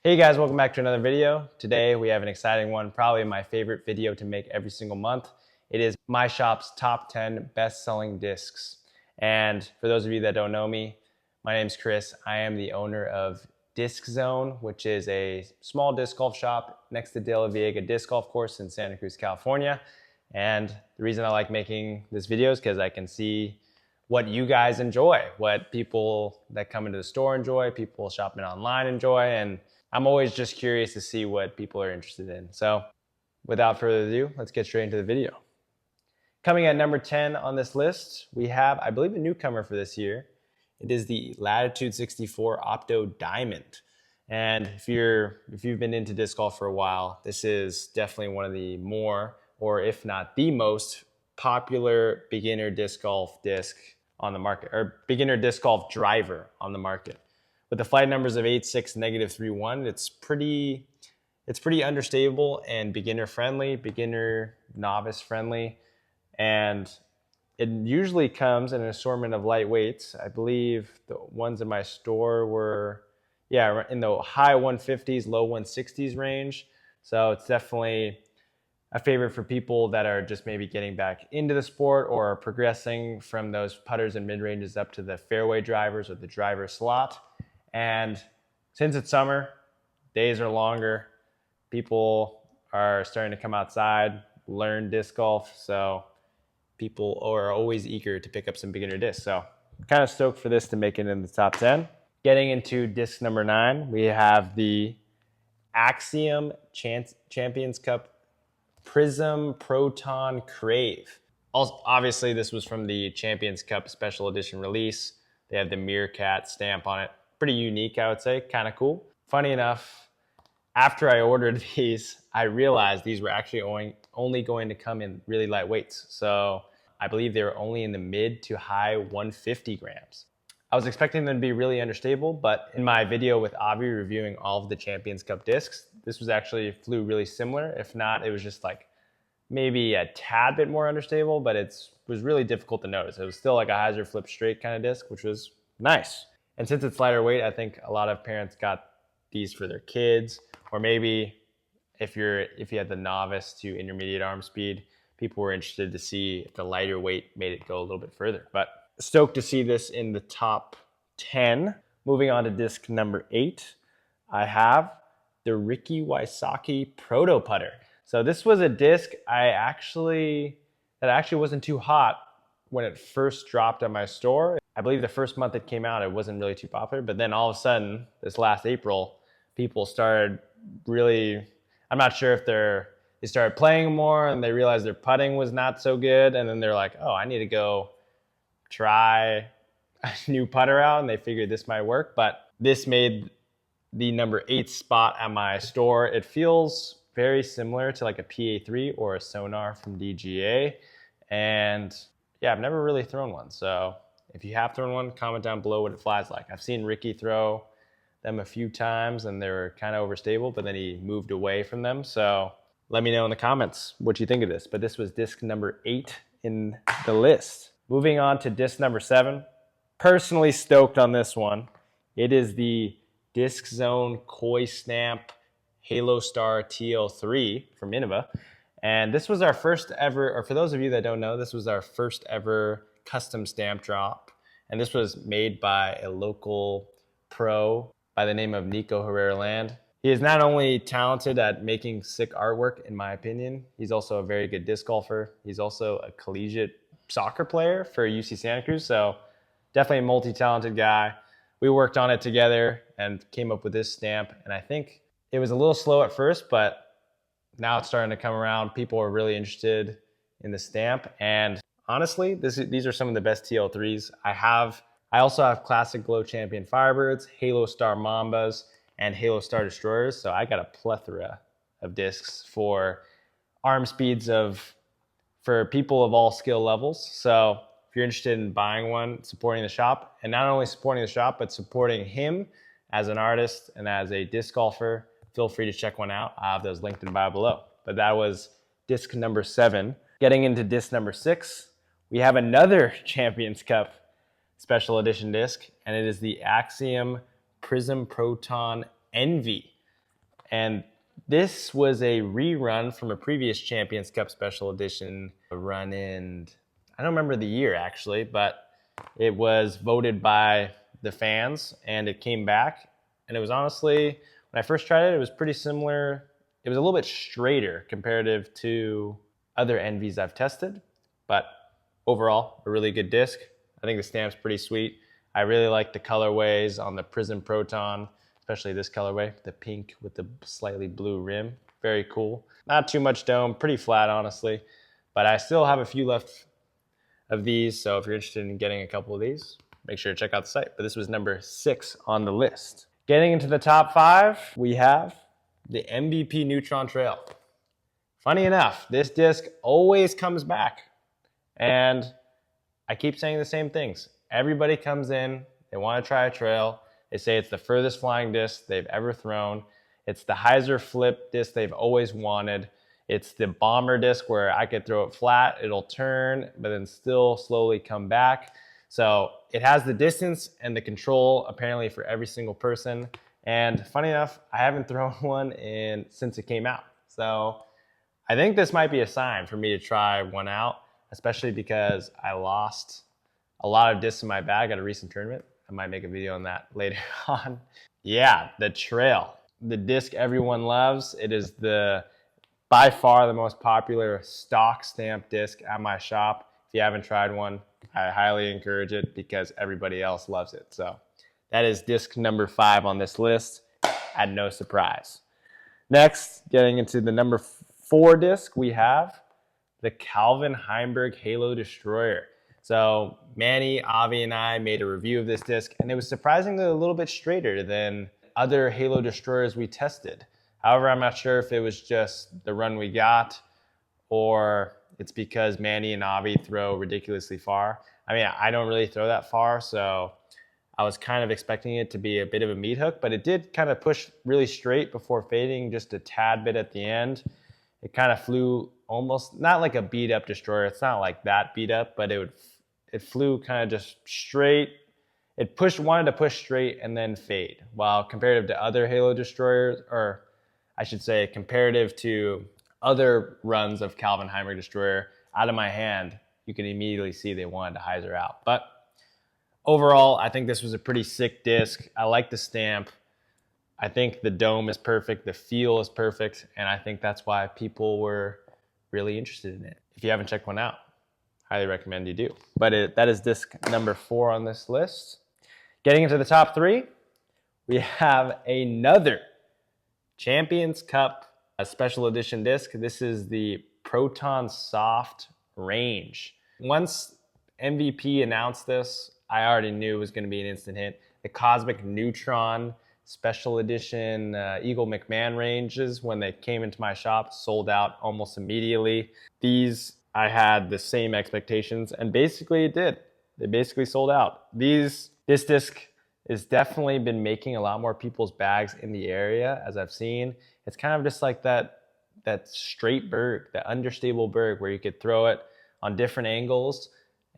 Hey guys, welcome back to another video. Today we have an exciting one, probably my favorite video to make every single month. It is my shop's top 10 best-selling discs. And for those of you that don't know me, my name's Chris. I am the owner of Disc Zone, which is a small disc golf shop next to De La Viega Disc Golf Course in Santa Cruz, California. And the reason I like making this video is because I can see what you guys enjoy, what people that come into the store enjoy, people shopping online enjoy, and I'm always just curious to see what people are interested in. So without further ado, let's get straight into the video. Coming at number 10 on this list, we have, I believe, a newcomer for this year. It is the Latitude 64 Opto Diamond. And if you've been into disc golf for a while, this is definitely one of the more, or if not the most popular beginner disc golf disc on the market, or beginner disc golf driver on the market. With the flight numbers of 8.6, -3.1, it's pretty understable and beginner friendly, beginner novice friendly. And it usually comes in an assortment of lightweights. I believe the ones in my store were, in the high 150s, low 160s range. So it's definitely a favorite for people that are just maybe getting back into the sport or progressing from those putters and mid-ranges up to the fairway drivers or the driver slot. And since it's summer, days are longer, people are starting to come outside, learn disc golf, so people are always eager to pick up some beginner discs. So I'm kind of stoked for this to make it in the top 10. Getting into disc number 9, we have the Axiom Champions Cup Prism Proton Crave. Also, obviously, this was from the Champions Cup Special Edition release. They have the meerkat stamp on it. Pretty unique, I would say, kind of cool. Funny enough, after I ordered these, I realized these were actually only going to come in really light weights. So I believe they were only in the mid to high 150 grams. I was expecting them to be really understable, but in my video with Avi reviewing all of the Champions Cup discs, this was actually flew really similar. If not, it was just like maybe a tad bit more understable, but it was really difficult to notice. It was still like a hyzer flip straight kind of disc, which was nice. And since it's lighter weight, I think a lot of parents got these for their kids, or maybe if you had the novice to intermediate arm speed, people were interested to see if the lighter weight made it go a little bit further. But stoked to see this in the top 10. Moving on to disc number 8, I have the Ricky Wysocki Proto Putter. So this was a disc that actually wasn't too hot when it first dropped at my store. I believe the first month it came out, it wasn't really too popular, but then all of a sudden, this last April, people started really, I'm not sure if they started playing more and they realized their putting was not so good, and then they're like, oh, I need to go try a new putter out, and they figured this might work. But this made the number 8 spot at my store. It feels very similar to like a PA3 or a Sonar from DGA, and yeah, I've never really thrown one. So if you have thrown one, comment down below what it flies like. I've seen Ricky throw them a few times and they were kind of overstable, but then he moved away from them. So let me know in the comments what you think of this. But this was disc number 8 in the list. Moving on to disc number 7. Personally stoked on this one. It is the Disc Zone Koi Stamp Halo Star TL3 from Innova. And this was our first ever, or for those of you that don't know, this was our first ever custom stamp drop. And this was made by a local pro by the name of Nico Herrera Land. He is not only talented at making sick artwork, in my opinion, he's also a very good disc golfer. He's also a collegiate soccer player for UC Santa Cruz. So definitely a multi-talented guy. We worked on it together and came up with this stamp. And I think it was a little slow at first, but now it's starting to come around. People are really interested in the stamp. And honestly, these are some of the best TL3s. I also have Classic Glow Champion Firebirds, Halo Star Mambas, and Halo Star Destroyers. So I got a plethora of discs for arm speeds for people of all skill levels. So if you're interested in buying one, supporting the shop, and not only supporting the shop, but supporting him as an artist and as a disc golfer, feel free to check one out. I have those linked in the bio below. But that was disc number 7. Getting into disc number 6, we have another Champions Cup special edition disc, and it is the Axiom Prism Proton Envy. And this was a rerun from a previous Champions Cup Special Edition run in, I don't remember the year actually, but it was voted by the fans and it came back. And it was honestly, when I first tried it, it was pretty similar. It was a little bit straighter comparative to other Envies I've tested, but overall, a really good disc. I think the stamp's pretty sweet. I really like the colorways on the Prism Proton, especially this colorway, the pink with the slightly blue rim. Very cool. Not too much dome, pretty flat, honestly. But I still have a few left of these, so if you're interested in getting a couple of these, make sure to check out the site. But this was number 6 on the list. Getting into the top 5, we have the MVP Neutron Trail. Funny enough, this disc always comes back. And I keep saying the same things. Everybody comes in, they want to try a trail. They say it's the furthest flying disc they've ever thrown. It's the hyzer flip disc they've always wanted. It's the bomber disc where I could throw it flat, it'll turn, but then still slowly come back. So it has the distance and the control apparently for every single person. And funny enough, I haven't thrown one since it came out. So I think this might be a sign for me to try one out, especially because I lost a lot of discs in my bag at a recent tournament. I might make a video on that later on. Yeah, the trail, the disc everyone loves. It is by far the most popular stock stamp disc at my shop. If you haven't tried one, I highly encourage it because everybody else loves it. So that is disc number 5 on this list, at no surprise. Next, getting into the number 4 disc, we have the Calvin Heimberg Halo Destroyer. So Manny, Avi, and I made a review of this disc, and it was surprisingly a little bit straighter than other Halo Destroyers we tested. However, I'm not sure if it was just the run we got or it's because Manny and Avi throw ridiculously far. I mean, I don't really throw that far, so I was kind of expecting it to be a bit of a meat hook, but it did kind of push really straight before fading just a tad bit at the end. It kind of flew almost, not like a beat up destroyer. It's not like that beat up, but it flew kind of just straight. It wanted to push straight and then fade. While comparative to other Halo destroyers, or I should say comparative to other runs of Calvin Heimberg Destroyer, out of my hand, you can immediately see they wanted to hyzer out. But overall, I think this was a pretty sick disc. I like the stamp. I think the dome is perfect, the feel is perfect, and I think that's why people were really interested in it. If you haven't checked one out, highly recommend you do. But that is disc number 4 on this list. Getting into the top 3, we have another Champions Cup special edition disc. This is the Proton Soft Range. Once MVP announced this, I already knew it was going to be an instant hit. The Cosmic Neutron special edition Eagle McMahon ranges, when they came into my shop, sold out almost immediately. These, I had the same expectations, and basically it did. They basically sold out. This disc has definitely been making a lot more people's bags in the area, as I've seen. It's kind of just like that straight berg, that understable berg, where you could throw it on different angles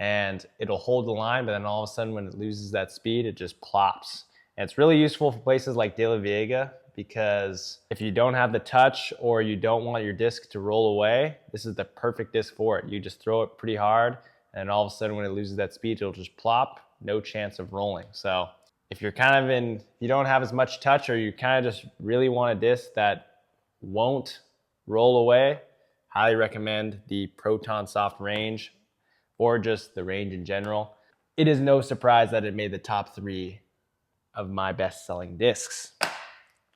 and it'll hold the line, but then all of a sudden when it loses that speed, it just plops. And it's really useful for places like De La Vega, because if you don't have the touch or you don't want your disc to roll away, this is the perfect disc for it. You just throw it pretty hard, and all of a sudden when it loses that speed, it'll just plop, no chance of rolling. So if you're kind of you don't have as much touch, or you kind of just really want a disc that won't roll away, highly recommend the Proton Soft Range, or just the range in general. It is no surprise that it made the top 3 of my best-selling discs.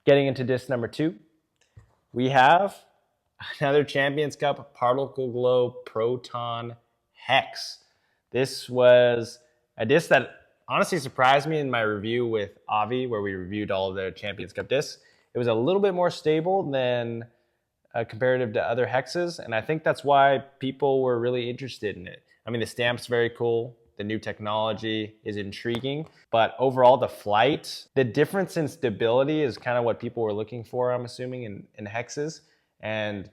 Getting into disc number 2, we have another Champions Cup Particle Glow Proton Hex. This was a disc that honestly surprised me in my review with Avi, where we reviewed all of the Champions Cup discs. It was a little bit more stable than comparative to other hexes, and I think that's why people were really interested in it. I mean, the stamp's very cool. The new technology is intriguing, but overall the flight, the difference in stability is kind of what people were looking for, I'm assuming, in hexes. And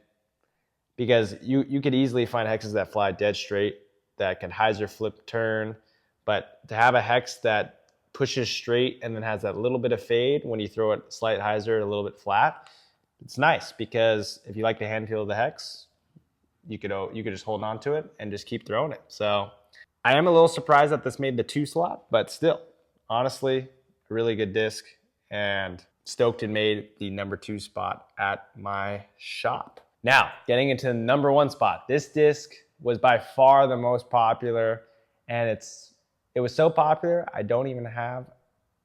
because you could easily find hexes that fly dead straight, that can hyzer flip turn, but to have a hex that pushes straight and then has that little bit of fade when you throw it slight hyzer, a little bit flat, it's nice because if you like the hand feel of the hex, you could just hold on to it and just keep throwing it. So I am a little surprised that this made the 2 slot, but still, honestly, a really good disc, and stoked it made the number 2 spot at my shop. Now, getting into the number 1 spot. This disc was by far the most popular, and it was so popular, I don't even have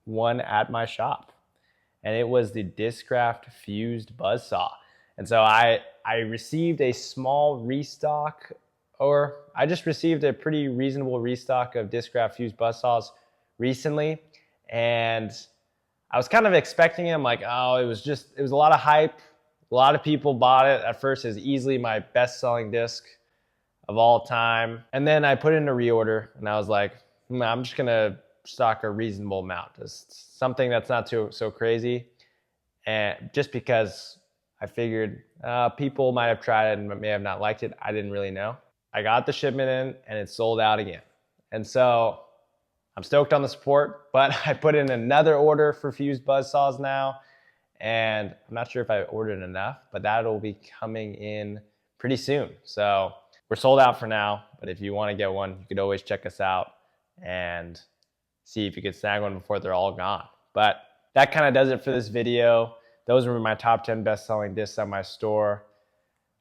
one at my shop. And it was the Discraft Fused Buzzsaw. And so I received a small restock, or I just received a pretty reasonable restock of Discraft Fused Buzzsaws recently. And I was kind of expecting it. I'm like, oh, it was a lot of hype. A lot of people bought it. At first, it was easily my best-selling disc of all time. And then I put in a reorder, and I was like, I'm just gonna stock a reasonable amount. Just something that's not so crazy. And just because I figured people might have tried it and may have not liked it. I didn't really know. I got the shipment in, and it sold out again. And so I'm stoked on the support, but I put in another order for Fused Buzzsaws now, and I'm not sure if I ordered enough, but that'll be coming in pretty soon. So we're sold out for now, but if you want to get one, you could always check us out and see if you could snag one before they're all gone. But that kind of does it for this video. Those were my top 10 best-selling discs at my store.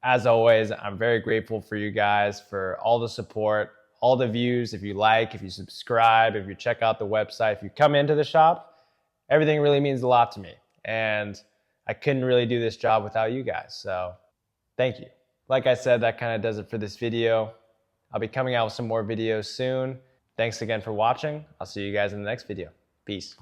As always, I'm very grateful for you guys, for all the support, all the views. If you like, if you subscribe, if you check out the website, if you come into the shop, everything really means a lot to me. And I couldn't really do this job without you guys. So thank you. Like I said, that kind of does it for this video. I'll be coming out with some more videos soon. Thanks again for watching. I'll see you guys in the next video. Peace.